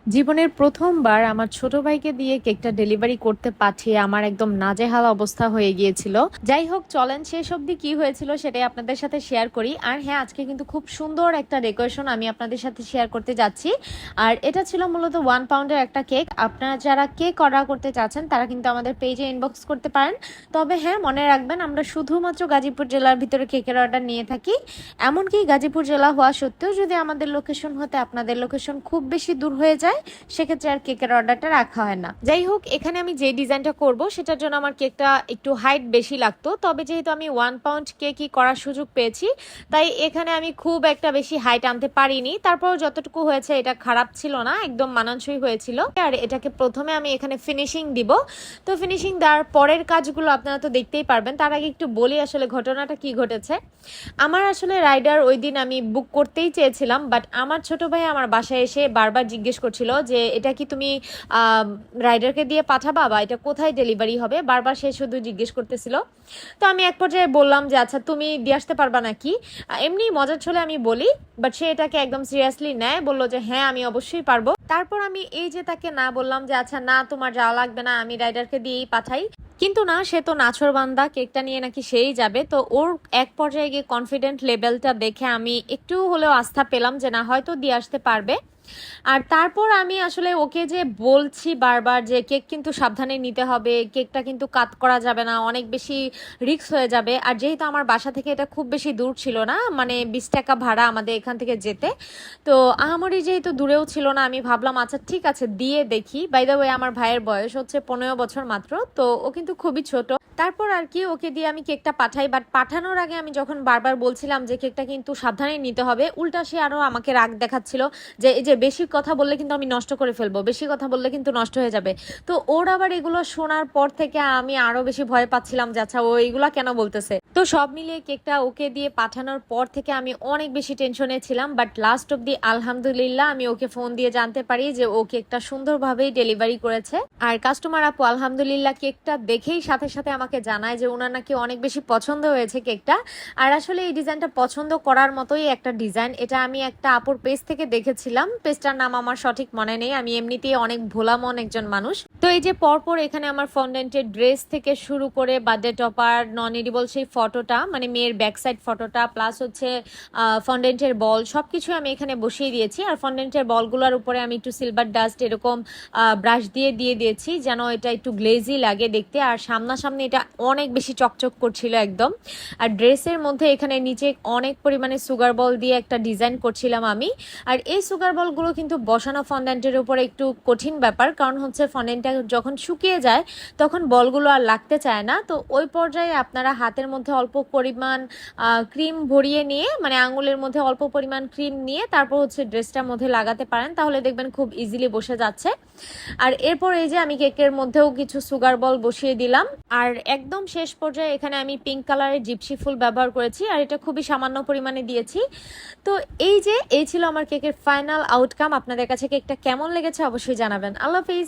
জীবনের প্রথমবার আমার ছোট ভাইকে দিয়ে কেকটা ডেলিভারি করতে পাঠিয়ে আমার একদম নাজেহাল অবস্থা হয়ে গিয়েছিল। যাই হোক, চলেন শেষ অবধি কি হয়েছিল সেটাই আপনাদের সাথে শেয়ার করি। আর হ্যাঁ, আজকে কিন্তু খুব সুন্দর একটা ডেকোরেশন আমি আপনাদের সাথে শেয়ার করতে যাচ্ছি। আর এটা ছিল মূলত 1 পাউন্ডের একটা কেক। আপনারা যারা কেক অর্ডার করতে চাচ্ছেন তারা কিন্তু আমাদের পেজে ইনবক্স করতে পারেন। তবে হ্যাঁ, মনে রাখবেন আমরা শুধুমাত্র গাজীপুর জেলার ভিতরে কেকের অর্ডার নিয়ে থাকি। এমনকি গাজীপুর জেলা হওয়া সত্ত্বেও যদি আমাদের লোকেশন হতে আপনাদের লোকেশন খুব বেশি দূর হয়ে যায়, সেক্ষেত্রে আর কেকের অর্ডারটা রাখা হয় না। যাই হোক, এখানে আমি যে ডিজাইনটা করব সেটার জন্য আমার কেকটা একটু হাইট বেশি লাগতো। তবে যেহেতু আমি 1 পাউন্ড কেকই করার সুযোগ পেয়েছি, তাই এখানে আমি খুব একটা বেশি হাইট আনতে পারিনি। তারপর যতটুকু হয়েছে এটা খারাপ ছিল না, একদম মানানসই হয়েছিল। আর এটাকে প্রথমে আমি এখানে ফিনিশিং দিব। তো ফিনিশিং দেওয়ার পরের কাজগুলো আপনারা তো দেখতেই পারবেন। তার আগে একটু বলি আসলে ঘটনাটা কি ঘটেছে। আমার আসলে রাইডার ওই দিন আমি বুক করতেই চেয়েছিলাম, বাট আমার ছোট ভাই আমার বাসায় এসে বারবার জিজ্ঞেস করছিল যে এটা কি তুমি রাইডারকে দিয়ে পাঠাবা, বা এটা কোথায় ডেলিভারি হবে, বারবার সে শুধু জিজ্ঞেস করতেছিল। তো আমি এক পর্যায়ে বললাম যে আচ্ছা তুমি দিয়ে আসতে পারবা নাকি। এমনি মজার ছলে আমি বলি, বাট সে এটাকে একদম সিরিয়াসলি নেয়, বললো যে হ্যাঁ আমি অবশ্যই পারবো। তারপর আমি এই যে তাকে না বললাম যে আচ্ছা না তোমার যাওয়া লাগবে না, আমি রাইডারকে দিয়েই পাঠাই। কিন্তু না, সে তো নাছোড়বান্দা, কেকটা নিয়ে নাকি সেই যাবে। তো ওর এক পর্যায়ে গিয়ে কনফিডেন্ট লেভেলটা দেখে আমি একটু হলেও আস্থা পেলাম যে না, হয়তো দিয়ে আসতে পারবে। আর তারপর আমি আসলে ওকে যে বলছি বারবার যে কেক কিন্তু সাবধানে নিতে হবে, কেকটা কিন্তু কাট করা যাবে না, অনেক বেশি রিস্ক হয়ে যাবে। আর যেহেতু আমার বাসা থেকে এটা খুব বেশি দূর ছিল না, মানে 20 টাকা ভাড়া আমাদের এখান থেকে যেতে, তো আহামরি যেহেতু দূরেও ছিল না, আমি ভাবলাম আচ্ছা ঠিক আছে দিয়ে দেখি। বাই দ্য ওয়ে আমার ভাইয়ের বয়স হচ্ছে 15 বছর মাত্র, তো ও কিন্তু খুবই ছোট। তারপর আর কি ওকে দিয়ে আমি কেকটা পাঠাই, বাট পাঠানোর আগে আমি যখন বারবার বলছিলাম যে কেকটা কিন্তু সাবধানে নিতে হবে, উল্টা সে আরো আমাকে রাগ দেখাচ্ছিল যে এই যে বেশি কথা বললে কিন্তু আমি নষ্ট করে ফেলবো, বেশি কথা বললে কিন্তু নষ্ট হয়ে যাবে। তো ওর আবার এগুলো শোনার পর থেকে আমি আরো বেশি ভয় পাচ্ছিলাম যে আচ্ছা ও এগুলা কেন বলতেছে। তো সব মিলিয়ে কেকটা ওকে দিয়ে পাঠানোর পর থেকে আমি অনেক বেশি টেনশনে ছিলাম, বাট লাস্ট অব দি আলহামদুলিল্লাহ আমি ওকে ফোন দিয়ে জানতে পারি যে ও কেকটা সুন্দরভাবেই ডেলিভারি করেছে। আর কাস্টমার আপু আলহামদুলিল্লাহ কেকটা দেখেই সাথে সাথে আমাকে জানায় যে ওনার নাকি অনেক বেশি পছন্দ হয়েছে কেকটা। আর আসলে এই ডিজাইনটা পছন্দ করার মতোই একটা ডিজাইন। এটা আমি একটা আপুর পেজ থেকে দেখেছিলাম, পেজটার নাম আমার সঠিক মনে নেই, আমি এমনিতেই অনেক ভোলা মন একজন মানুষ। তো এই যে পরপর এখানে আমার ফন্ডেন্টের ড্রেস থেকে শুরু করে বার্থডে টপার, নন এডিবল সেই ফটোটা, মানে মেয়ের ব্যাক সাইড ফটোটা, প্লাস হচ্ছে ফন্ডেন্টের বল, সবকিছু আমি এখানে বসিয়ে দিয়েছি। আর ফন্ডেন্টের বলগুলোর উপরে আমি একটু সিলভার ডাস্ট এরকম ব্রাশ দিয়ে দিয়ে দিয়েছি যেন এটা একটু গ্লেজি লাগে দেখতে। আর সামনাসামনি এটা অনেক বেশি চকচক করছিল একদম। আর ড্রেসের মধ্যে এখানে নিচে অনেক পরিমাণে সুগার বল দিয়ে একটা ডিজাইন করছিলাম আমি। আর এই সুগার বলগুলো কিন্তু বসানো ফন্ডেন্টের উপরে একটু কঠিন ব্যাপার, কারণ হচ্ছে ফন্ডেন্টটা যখন শুকিয়ে যায় তখন বলগুলো আর লাগতে চায় না। তো ওই পর্যায়ে আপনারা হাতের মধ্যে অল্প পরিমাণ ক্রিম ভরিয়ে নিয়ে, মানে আঙুলের মধ্যে অল্প পরিমাণ ক্রিম নিয়ে তারপর হচ্ছে ড্রেসটার মধ্যে লাগাতে পারেন, তাহলে দেখবেন খুব ইজিলি বসে যাচ্ছে। আর এরপর এই যে আমি কেকের মধ্যেও কিছু সুগার বল বসিয়ে দিলাম। আর একদম শেষ পর্যায়ে এখানে আমি পিঙ্ক কালারের জিপসি ফুল ব্যবহার করেছি, আর এটা খুবই সামান্য পরিমাণে দিয়েছি। তো এই ছিল আমার কেকের ফাইনাল আউটকাম। আপনাদের কাছে কেকটা কেমন লেগেছে অবশ্যই জানাবেন। আল্লাহ হাফিজ।